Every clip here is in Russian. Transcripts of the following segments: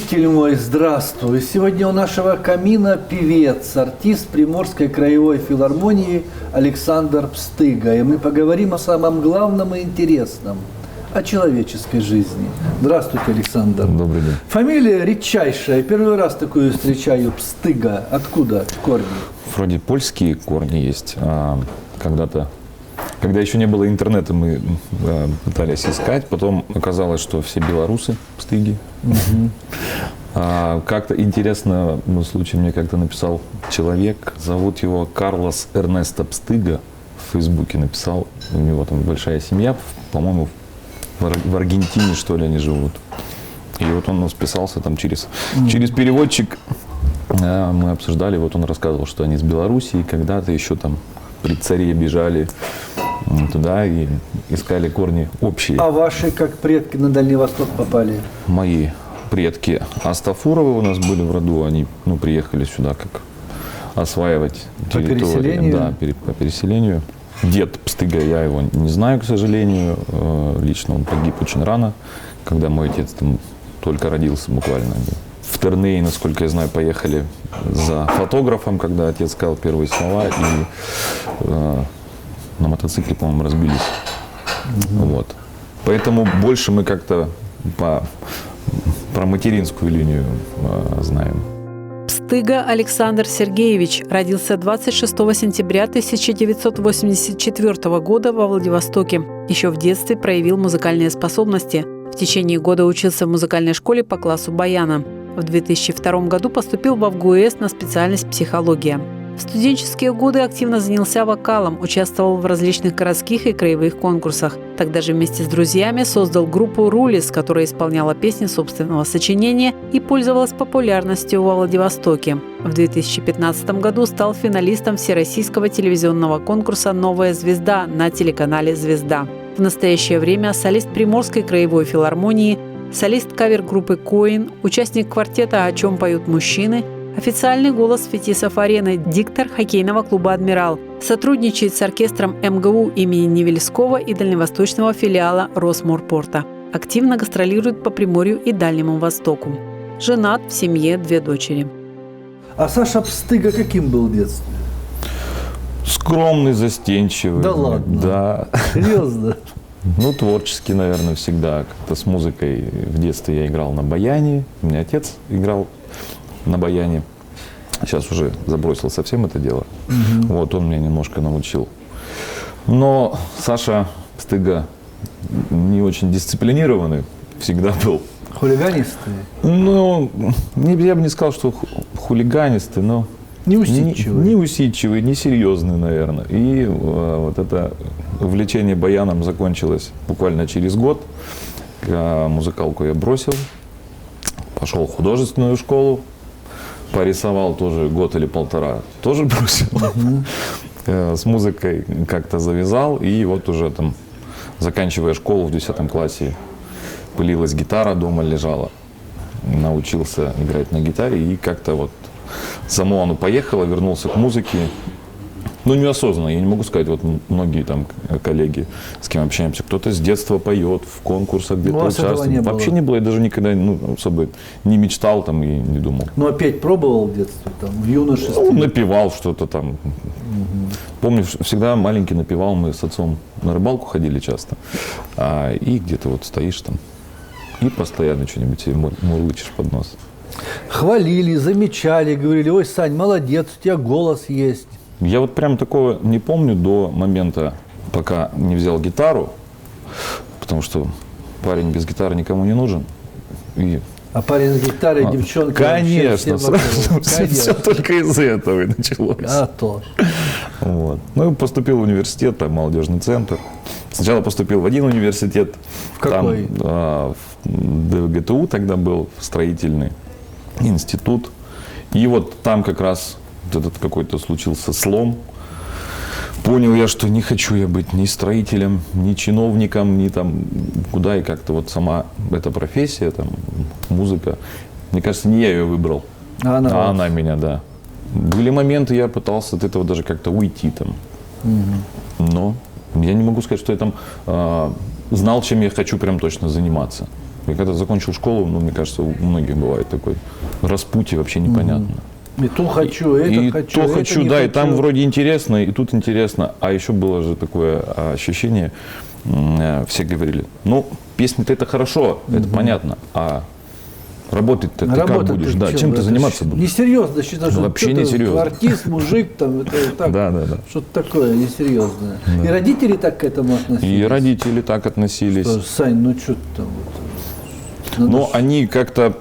Учитель мой, здравствуй! Сегодня у нашего камина певец, артист Приморской краевой филармонии Александр Пстыга. И мы поговорим о самом главном и интересном – о человеческой жизни. Здравствуйте, Александр. Добрый день. Фамилия редчайшая. Первый раз такую встречаю. Пстыга. Откуда корни? Вроде польские корни есть. Когда-то, когда еще не было интернета, мы пытались искать. Потом оказалось, что все белорусы Пстыги. Как-то интересно, случай мне как-то написал человек, зовут его Карлос Эрнесто Пстыга, в Фейсбуке написал, у него там большая семья, по-моему, в Аргентине, что ли, они живут. И вот он списался там через переводчик, мы обсуждали, вот он рассказывал, что они из Белоруссии, когда-то еще там при царе бежали туда и искали корни общие. А ваши, как предки, на Дальний Восток попали? Мои предки Астафуровы у нас были в роду, они приехали сюда как осваивать территорию. По переселению? Да, по переселению. Дед Пстыга, я его не знаю, к сожалению. Лично он погиб очень рано, когда мой отец там только родился буквально. В Терней, насколько я знаю, поехали за фотографом, когда отец сказал первые слова, и на мотоцикле, по-моему, разбились. Вот. Поэтому больше мы как-то про материнскую линию знаем. Пстыга Александр Сергеевич родился 26 сентября 1984 года во Владивостоке. Еще в детстве проявил музыкальные способности. В течение года учился в музыкальной школе по классу баяна. В 2002 году поступил в ВГУЭС на специальность психология. В студенческие годы активно занялся вокалом, участвовал в различных городских и краевых конкурсах. Тогда же вместе с друзьями создал группу «Рулис», которая исполняла песни собственного сочинения и пользовалась популярностью во Владивостоке. В 2015 году стал финалистом всероссийского телевизионного конкурса «Новая звезда» на телеканале «Звезда». В настоящее время солист Приморской краевой филармонии, солист кавер-группы «Коин», участник квартета «О чем поют мужчины», официальный голос Фетисов-арены, диктор хоккейного клуба «Адмирал». Сотрудничает с оркестром МГУ имени Невельского и дальневосточного филиала Росморпорта. Активно гастролирует по Приморью и Дальнему Востоку. Женат, в семье 2 дочери. А Саша Пстыга каким был в детстве? Скромный, застенчивый. Да ладно? Да. Серьезно? Творческий, наверное, всегда. Как-то с музыкой в детстве я играл на баяне. У меня отец играл на баяне. Сейчас уже забросил совсем это дело. Вот он меня немножко научил. Но Саша Пстыга не очень дисциплинированный всегда был. Хулиганистый? Я бы не сказал, что хулиганистый, но неусидчивый, несерьезный, наверное. И вот это увлечение баяном закончилось буквально через год. Музыкалку я бросил, пошел в художественную школу, порисовал тоже год или полтора, тоже бросил. С музыкой как-то завязал, и вот уже там, заканчивая школу в 10 классе, пылилась гитара, дома лежала. Научился играть на гитаре, и как-то вот само оно поехало, вернулся к музыке. Неосознанно, я не могу сказать, вот многие там коллеги, с кем общаемся, кто-то с детства поет, в конкурсах где-то участвует. Вообще не было, я даже никогда особо не мечтал там и не думал. Ну, опять пробовал в детстве, там, в юношестве? Напевал что-то там. Помню, всегда маленький напевал, мы с отцом на рыбалку ходили часто, и где-то вот стоишь там и постоянно что-нибудь себе мурлычешь под нос. Хвалили, замечали, говорили: ой, Сань, молодец, у тебя голос есть. Я вот прям такого не помню до момента, пока не взял гитару, потому что парень без гитары никому не нужен. А парень с гитарой, девчонка... Конечно, все только из этого и началось. А то. Вот. Поступил в университет, там молодежный центр. Сначала поступил в один университет. В какой? Там, в ДГТУ тогда был, строительный институт. И вот там как раз этот какой-то случился слом. Понял я, что не хочу я быть ни строителем, ни чиновником, ни там куда, и как-то вот сама эта профессия, там, музыка, мне кажется, не я ее выбрал, а она меня, да. Были моменты, я пытался от этого даже как-то уйти там, но я не могу сказать, что я там знал, чем я хочу прям точно заниматься. Я когда закончил школу, ну, мне кажется, у многих бывает такой распутье, вообще непонятно. И то хочу, это и хочу, то это хочу, не да, хочу. и там вроде интересно, и тут интересно. А еще было же такое ощущение, все говорили, ну, песни-то это хорошо, это понятно, а работать-то ты как будешь, да, чем ты заниматься будешь? Несерьезно считаю, что вообще кто-то несерьезно. Артист, мужик, там, это так, Да. что-то такое несерьезное. И родители так к этому относились? И родители так относились. Что, Сань, ну что ты там? Но они как-то,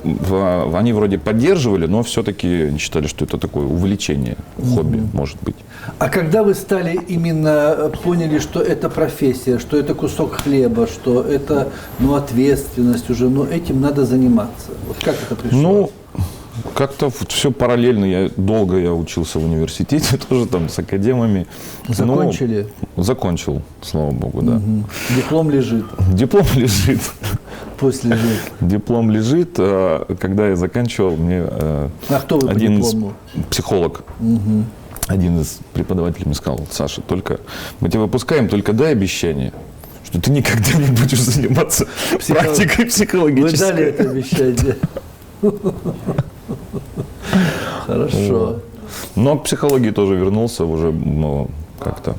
они вроде поддерживали, но все-таки считали, что это такое увлечение, хобби, может быть. А когда вы стали именно, поняли, что это профессия, что это кусок хлеба, что это, ну, ответственность уже, ну, этим надо заниматься? Вот как это пришло? Ну, как-то все параллельно. Долго я учился в университете, тоже там с академами. Закончили? Закончил, слава богу, да. Диплом лежит. Диплом лежит. Пусть лежит. Диплом лежит. Когда я заканчивал, мне кто вы по один диплому? психолог, один из преподавателей мне сказал: Саша, только мы тебя выпускаем, только дай обещание, что ты никогда не будешь заниматься практикой психологической. Вы дали это обещание. Хорошо. Но к психологии тоже вернулся уже, ну, как-то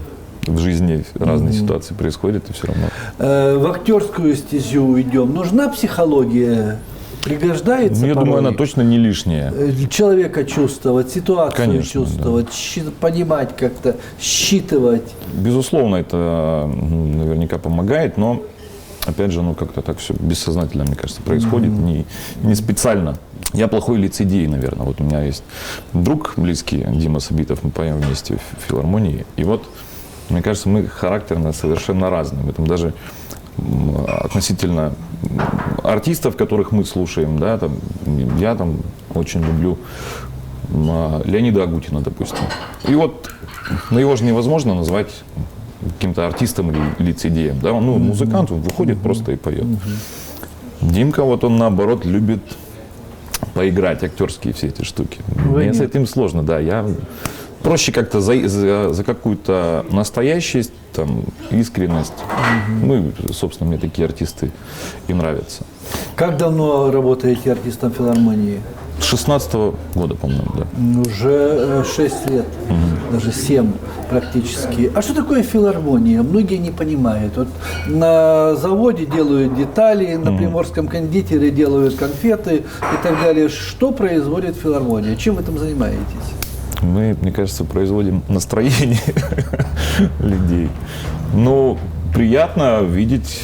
в жизни разные ситуации происходят, и все равно. В актерскую стезю идем. Нужна психология? Пригождается? Ну, я порой? думаю, она точно не лишняя. Человека чувствовать, ситуацию Конечно, чувствовать, понимать как-то, считывать. Безусловно, это наверняка помогает, но, опять же, ну, как-то так все бессознательно, мне кажется, происходит, не специально. Я плохой лицедей, наверное. Вот у меня есть друг близкий, Дима Сабитов, мы поем вместе в филармонии. И вот, мне кажется, мы характерно совершенно разные. Мы там даже относительно артистов, которых мы слушаем, да, там, я там очень люблю Леонида Агутина, допустим. И вот, ну, его же невозможно назвать каким-то артистом или лицедеем, да, ну, музыкант, он выходит просто и поет. Димка, вот он наоборот любит поиграть, актерские все эти штуки. Мне с этим сложно, да, я проще как-то за какую-то настоящесть, там, искренность. Ну, и, собственно, мне такие артисты и нравятся. Как давно работаете артистом филармонии? С 16-го года, по-моему, да. Уже 6 лет, даже 7 практически. А что такое филармония? Многие не понимают. Вот на заводе делают детали, на Приморском кондитере делают конфеты и так далее. Что производит филармония? Чем вы там занимаетесь? Мы, мне кажется, производим настроение людей. Но приятно видеть,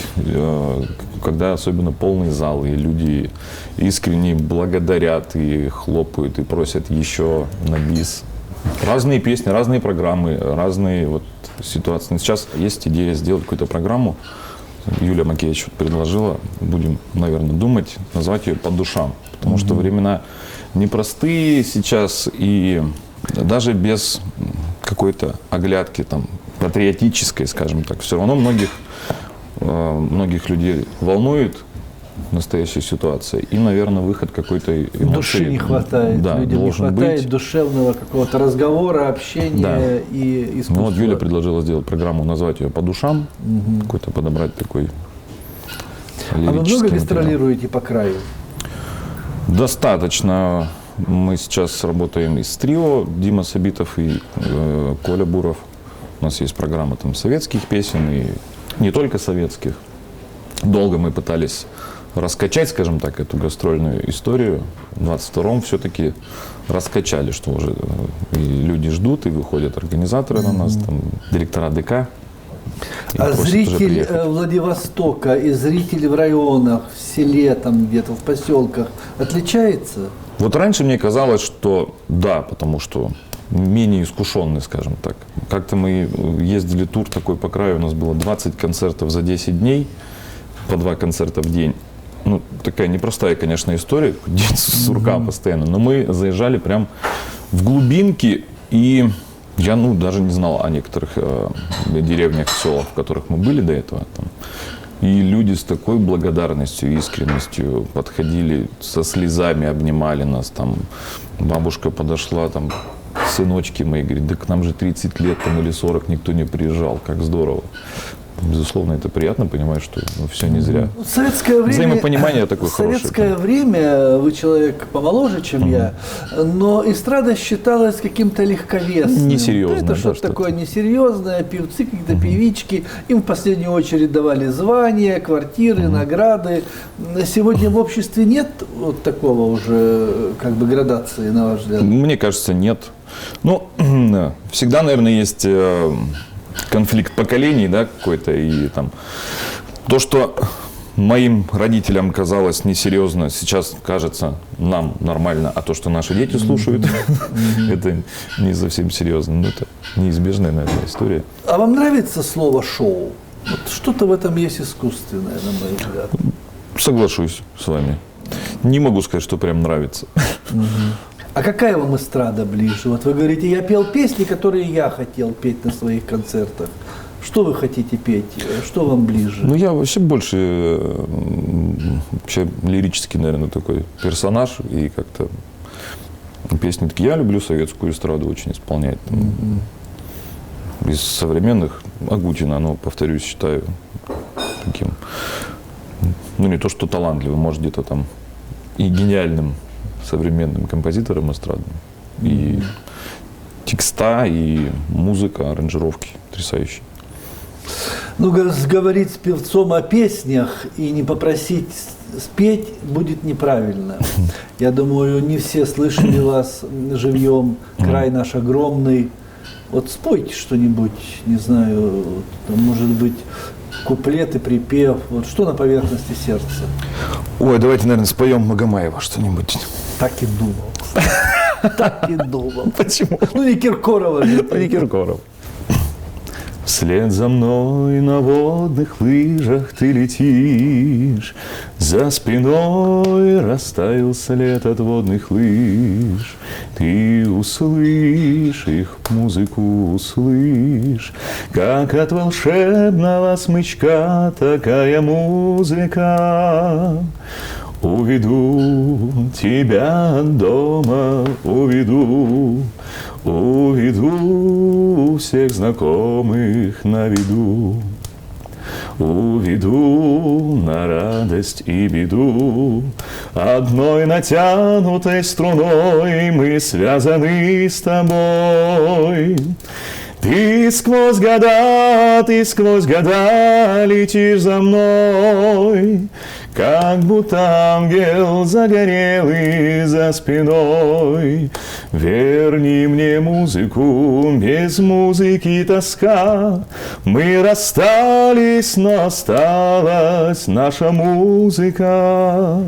когда особенно полный зал, и люди искренне благодарят, и хлопают, и просят еще на бис. Разные песни, разные программы, разные вот ситуации. Сейчас есть идея сделать какую-то программу. Юлия Макеевич предложила, будем, наверное, думать, назвать ее «По душам». Потому что времена непростые сейчас, и даже без какой-то оглядки там, патриотической, скажем так, все равно многих людей волнует настоящая ситуация. И, наверное, выход какой-то эмоции. Души не хватает, да, людям не хватает быть. Душевного какого-то разговора, общения, да. И искусства. Ну, вот Юля предложила сделать программу, назвать ее «По душам», какой-то подобрать такой лирический. А вы много материал. гастролируете по краю? Достаточно. Мы сейчас работаем из трио, Дима Сабитов и Коля Буров. У нас есть программа там советских песен, и не только советских. Долго мы пытались раскачать, скажем так, эту гастрольную историю. В 22-м все-таки раскачали, что уже и люди ждут, и выходят организаторы на нас, там, директора ДК. А зритель Владивостока и зритель в районах, в селе, там где-то, в поселках отличается? Вот раньше мне казалось, что да, потому что менее искушенный, скажем так. Как-то мы ездили тур такой по краю, у нас было 20 концертов за 10 дней, по 2 концерта в день. Ну, такая непростая, конечно, история, день сурка постоянно, но мы заезжали прям в глубинки, и я, ну, даже не знал о некоторых деревнях, селах, в которых мы были до этого. Там. И люди с такой благодарностью, искренностью подходили, со слезами обнимали нас. Там бабушка подошла, там, сыночки мои, говорит, да к нам же 30 лет там, или 40 никто не приезжал, как здорово. безусловно, это приятно понимать, что все не зря. В советское время, Взаимопонимание такое хорошее. В советское время, вы человек помоложе, чем я, но эстрада считалась каким-то легковесным. Несерьезным. Это что-то такое несерьезное, певцы, какие-то певички. Им в последнюю очередь давали звания, квартиры, награды. Сегодня в обществе нет вот такого уже как бы градации, на ваш взгляд? Мне кажется, нет. Ну, всегда, наверное, есть конфликт поколений, да, какой-то, и там то, что моим родителям казалось несерьезно, сейчас кажется нам нормально, а то, что наши дети слушают, это не совсем серьезно. Но это неизбежная, наверное, история. А вам нравится слово «шоу»? Вот что-то в этом есть искусственное, на мой взгляд. Соглашусь с вами. Не могу сказать, что прям нравится. А какая вам эстрада ближе? Вот вы говорите, я пел песни, которые я хотел петь на своих концертах. Что вы хотите петь? Что вам ближе? Ну, я вообще больше вообще лирический, наверное, такой персонаж. И как-то песни такие. Я люблю советскую эстраду очень исполнять. Из современных Агутина, но, повторюсь, считаю таким, ну, не то что талантливым, может, где-то там и гениальным современным композитором эстрадным. И текста, и музыка, аранжировки потрясающие. Ну, говорить с певцом о песнях и не попросить спеть будет неправильно. Я думаю, не все слышали вас живьем, край наш огромный. Вот спойте что-нибудь, не знаю, там, может быть, куплет и припев. Вот что на поверхности сердца? Ой, давайте, наверное, споем Магомаева что-нибудь. Так и думал. Так и думал. Почему? Ну, не Киркорова же. Не Киркоров. Вслед за мной на водных лыжах ты летишь, за спиной растаял след от водных лыж. Ты услышь их музыку, услышь, как от волшебного смычка такая музыка. Уведу тебя от дома, уведу всех знакомых на виду. Уведу на радость и беду, одной натянутой струной мы связаны с тобой. Ты сквозь года летишь за мной, как будто ангел загорелый за спиной. Верни мне музыку, без музыки тоска. Мы расстались, но осталась наша музыка.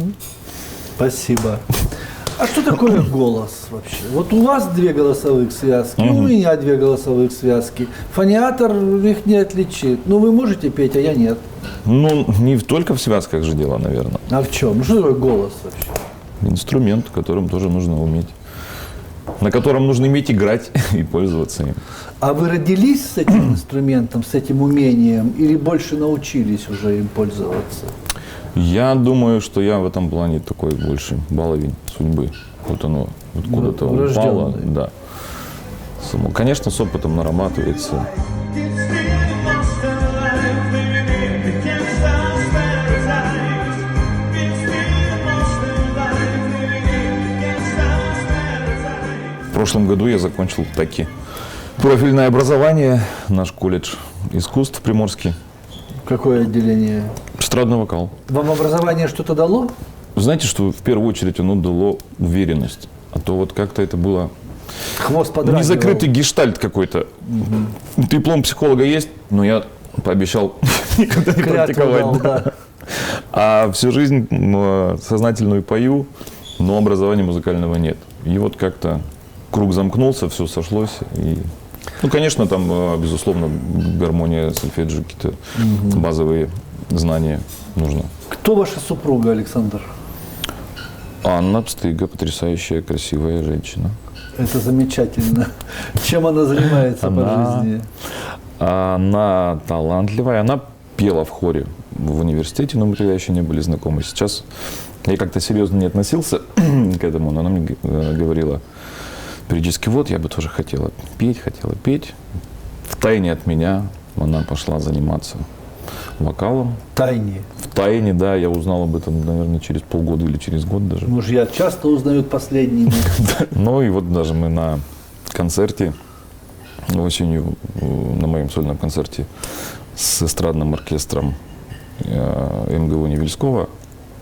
Спасибо. А что такое голос вообще? Вот у вас 2 голосовых связки, у меня 2 голосовых связки. Фониатор их не отличит. Ну, вы можете петь, а я нет. Ну, не только в связках же дело, наверное. А в чем? Ну, что такое голос вообще? Инструмент, которым тоже нужно уметь. На котором нужно уметь играть и пользоваться им. А вы родились с этим инструментом, с этим умением, или больше научились уже им пользоваться? Я думаю, что я в этом плане такой больше баловень судьбы. Вот оно откуда-то упало. Да. Конечно, с опытом нарабатывается. В прошлом году я закончил таки профильное образование, наш колледж искусств Приморский. Какое отделение? Эстрадный вокал. Вам образование что-то дало? Знаете, что в первую очередь оно дало уверенность. А то вот как-то это было Хвост подрагивал. незакрытый гештальт какой-то. Диплом психолога есть, но я пообещал никогда не практиковать. Да. А всю жизнь сознательную пою, но образования музыкального нет. И вот как-то круг замкнулся, все сошлось. И... Ну, конечно, там, безусловно, гармония, сольфеджио, какие-то базовые знания нужно. Кто ваша супруга, Александр? Анна Пстыга, потрясающая, красивая женщина. Это замечательно. Чем она занимается по жизни? Она талантливая. Она пела в хоре в университете, но мы тогда еще не были знакомы. Сейчас я как-то серьезно не относился к этому, но она мне говорила периодически, вот я бы тоже хотела петь. Втайне от меня она пошла заниматься вокалом. Тайне. В тайне, да, я узнал об этом, наверное, через полгода или через год даже. Мужья часто узнают последними. Ну и вот даже мы на концерте, осенью, на моем сольном концерте с эстрадным оркестром МГУ Невельского,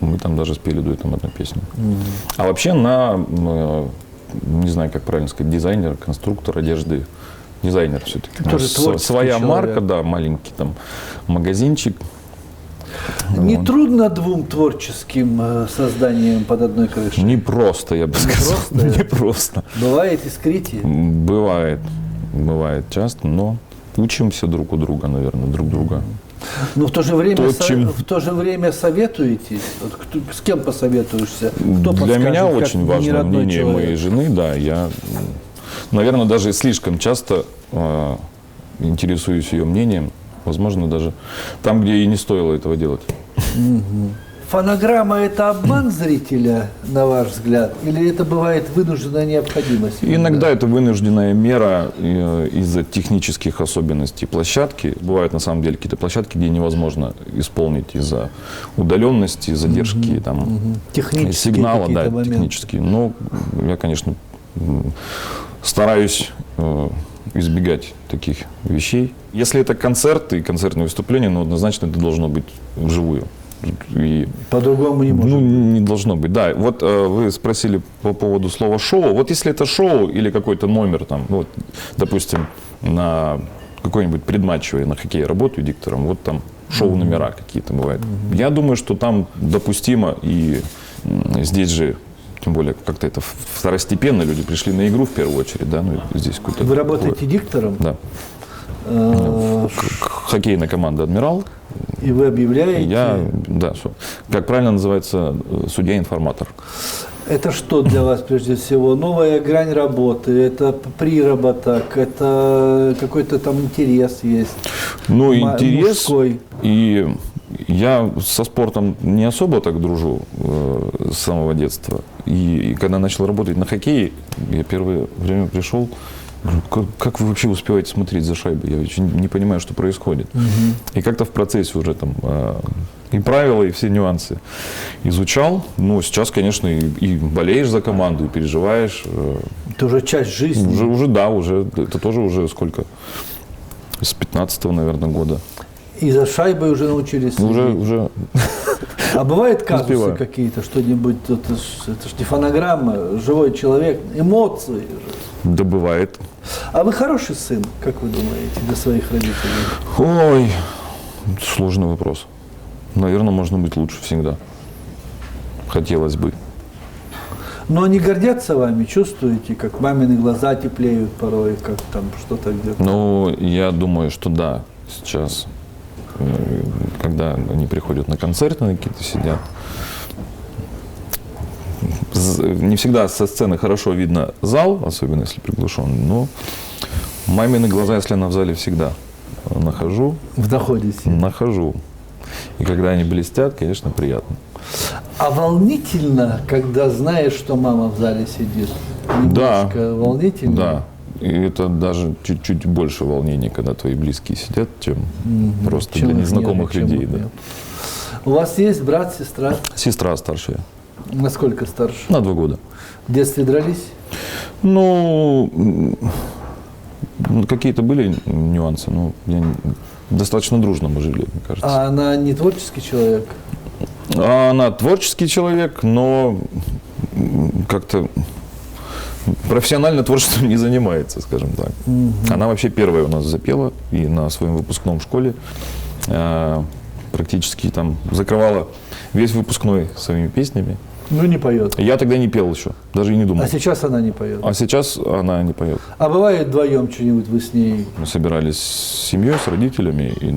мы там даже спели дуэтом одну песню. А вообще не знаю, как правильно сказать, дизайнер, конструктор одежды, дизайнер все-таки. Тоже творческий своя человек. марка, да, маленький там магазинчик. Не Вот. трудно двум творческим созданиям под одной крышей? Не просто, я бы сказал. просто? Не просто. Бывает искрите? Бывает часто, но учимся друг у друга, наверное, друг друга. Но в то же время, Точим. в то же время советуетесь? Вот с кем посоветуешься? Кто Для подскажет, меня как очень не важно родной мнение человек? моей жены, да, я, наверное, даже слишком часто интересуюсь ее мнением, возможно, даже там, где и не стоило этого делать. Фонограмма – это обман зрителя, на ваш взгляд, или это бывает вынужденная необходимость? Иногда это вынужденная мера из-за технических особенностей площадки. Бывают на самом деле какие-то площадки, где невозможно исполнить из-за удаленности, задержки там, Технические сигнала, какие-то да, моменты. технические. Но я, конечно, стараюсь избегать таких вещей. Если это концерт и концертное выступление, ну, однозначно это должно быть вживую. И, По-другому не может ну, быть. не должно быть. Да, вот вы спросили по поводу слова шоу. Вот если это шоу или какой-то номер, там, вот, допустим, на какой-нибудь предматчевой на хоккее работаю диктором, вот там шоу-номера какие-то бывают. Я думаю, что там допустимо, и здесь же, тем более, как-то это второстепенно, люди пришли на игру в первую очередь, да, ну, здесь какой-то... Вы работаете диктором, Да. Хоккейная команда «Адмирал». и вы объявляете... Да, как правильно называется, судья-информатор. Это что для вас, прежде всего? Новая грань работы, это приработок, это какой-то там интерес есть? Ну, интерес. Мужской. И я со спортом не особо так дружу с самого детства. И когда начал работать на хоккее, я первое время пришел, говорю, как вы вообще успеваете смотреть за шайбой? Я вообще не понимаю, что происходит. И как-то в процессе уже там и правила, и все нюансы изучал. Ну, сейчас, конечно, и болеешь за команду, и переживаешь. Это уже часть жизни. Уже, это тоже уже сколько? С 15-го, наверное, года. И за шайбой уже научились следить. Уже. А бывают казусы Успеваю. какие-то, что-нибудь, это ж не фонограмма, живой человек, эмоции же. Да бывает. А вы хороший сын, как вы думаете, для своих родителей? Ой, сложный вопрос. Наверное, можно быть лучше всегда. Хотелось бы. Но они гордятся вами, чувствуете, как мамины глаза теплеют порой, как там что-то где-то? Ну, я думаю, что да, сейчас, когда они приходят на концерты, на какие-то сидят, не всегда со сцены хорошо видно зал, особенно если приглушенный, но мамины глаза, если она в зале, всегда нахожу. Нахожу. И когда они блестят, конечно, приятно. А волнительно, когда знаешь, что мама в зале сидит? Немножко волнительно? Да. И это даже чуть-чуть больше волнения, когда твои близкие сидят, чем просто Чем для их незнакомых нет, чем людей. их Да. нет. У вас есть брат, сестра? Сестра старшая. Насколько старше? На 2 года. В детстве дрались? Ну, какие-то были нюансы, но достаточно дружно мы жили, мне кажется. А она не творческий человек? Она творческий человек, но как-то профессионально творчеством не занимается, скажем так. Она вообще первая у нас запела и на своем выпускном в школе практически там закрывала весь выпускной своими песнями. Ну, не поет. Я тогда не пел еще, даже и не думал. А сейчас она не поет? А сейчас она не поет. А бывает вдвоем что-нибудь вы с ней Мы собирались с семьей, с родителями и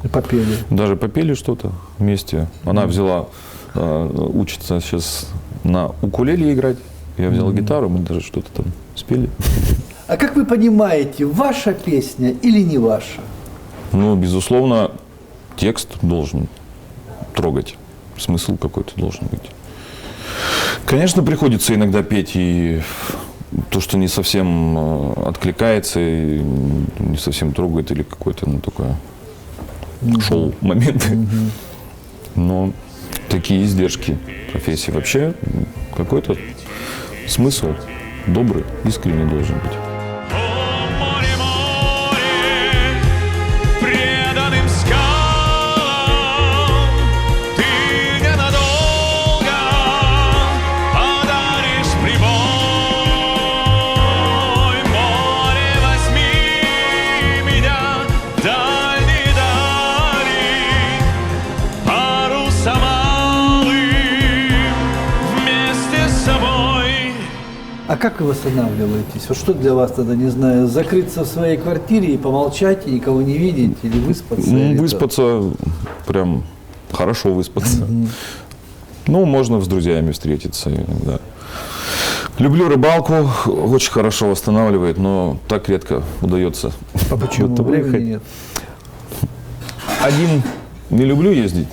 попели? даже попели что-то вместе. Она взяла, учится сейчас на укулеле играть. Я взял гитару, мы даже что-то там спели. А как вы понимаете, ваша песня или не ваша? Ну, безусловно, текст должен трогать. Смысл какой-то должен быть. Конечно, приходится иногда петь и то, что не совсем откликается, и не совсем трогает, или какое-то, ну, такое шоу-моменты. Но такие издержки профессии вообще какой-то смысл добрый, искренний должен быть. А как вы восстанавливаетесь? Вот что для вас тогда, не знаю, закрыться в своей квартире и помолчать, и никого не видеть, или выспаться? Или выспаться, прям хорошо выспаться. Ну, можно с друзьями встретиться иногда. Люблю рыбалку, очень хорошо восстанавливает, но так редко удается. А почему? Времени нет. Один, не люблю ездить,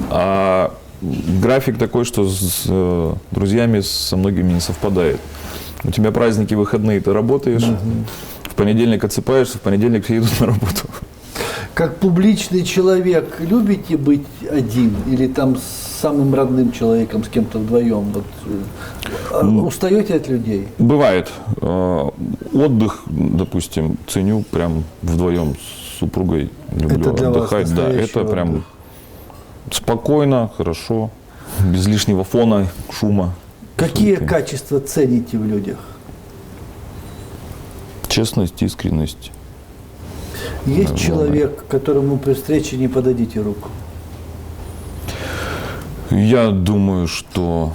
а график такой, что с друзьями со многими не совпадает. У тебя праздники, выходные, ты работаешь, в понедельник отсыпаешься, в понедельник все идут на работу. Как публичный человек, любите быть один или там с самым родным человеком, с кем-то вдвоем? Вот, устаете от людей? Бывает. Отдых, допустим, ценю прям вдвоем с супругой. Люблю это для отдыхать. Вас да, это прям спокойно, хорошо, без лишнего фона, шума. Какие качества цените в людях? Честность, искренность. Есть человек, которому при встрече не подадите руку? Я думаю, что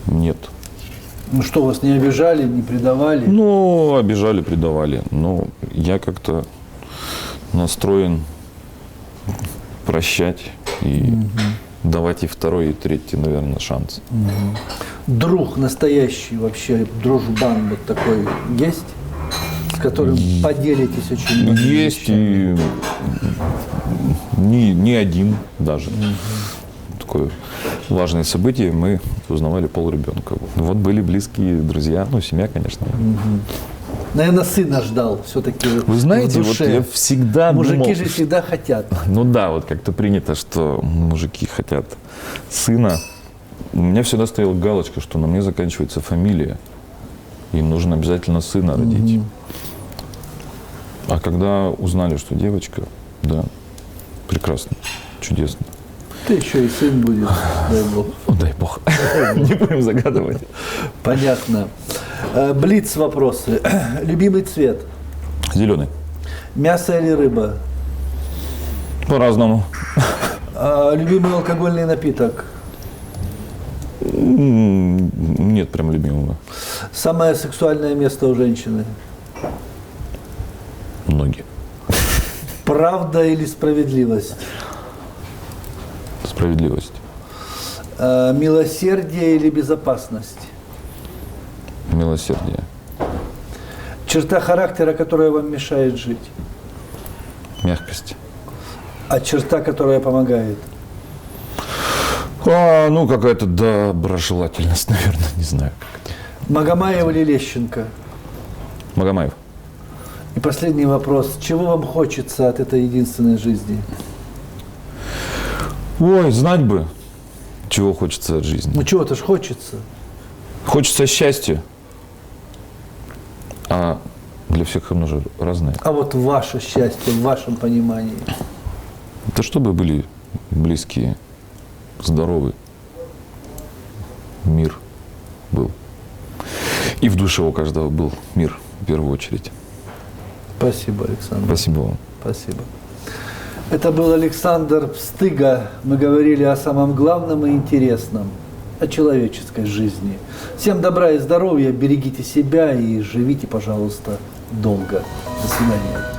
нет. Ну что, вас не обижали, не предавали? Ну, обижали, предавали. Но я как-то настроен прощать и давать и второй, и третий, наверное, шанс. Друг настоящий вообще, дружбан вот такой есть? С которым поделитесь очень много? Есть и не один даже. Такое важное событие. Мы узнавали полребенка. Вот были близкие друзья, ну, семья, конечно. Наверное, сына ждал все-таки. Вы знаете, вот я всегда мужики думал, же всегда хотят. Ну да, вот как-то принято, что мужики хотят сына. У меня всегда стояла галочка, что на мне заканчивается фамилия. Им нужно обязательно сына родить. А когда узнали, что девочка, да, прекрасно, чудесно. Ты еще и сын будет, дай бог. О, дай бог. Не будем загадывать. Понятно. Блиц вопросы. Любимый цвет? Зеленый. Мясо или рыба? По-разному. Любимый алкогольный напиток? Нет прям любимого. Самое сексуальное место у женщины? Ноги. Правда или справедливость? Справедливость. Милосердие или безопасность? Милосердие. Черта характера, которая вам мешает жить? Мягкость. А черта, которая помогает? Ну, какая-то доброжелательность, наверное, не знаю как это. Магомаев или Лещенко? Магомаев. И последний вопрос. Чего вам хочется от этой единственной жизни? Ой, знать бы, чего хочется от жизни. Ну, чего-то ж хочется. Хочется счастья. А для всех оно же разное. А вот ваше счастье, в вашем понимании? Да чтобы были близкие, здоровый мир был. И в душе у каждого был мир в первую очередь. Спасибо, Александр. Спасибо вам. Спасибо. Это был Александр Пстыга. Мы говорили о самом главном и интересном, о человеческой жизни. Всем добра и здоровья, берегите себя и живите, пожалуйста, долго. До свидания.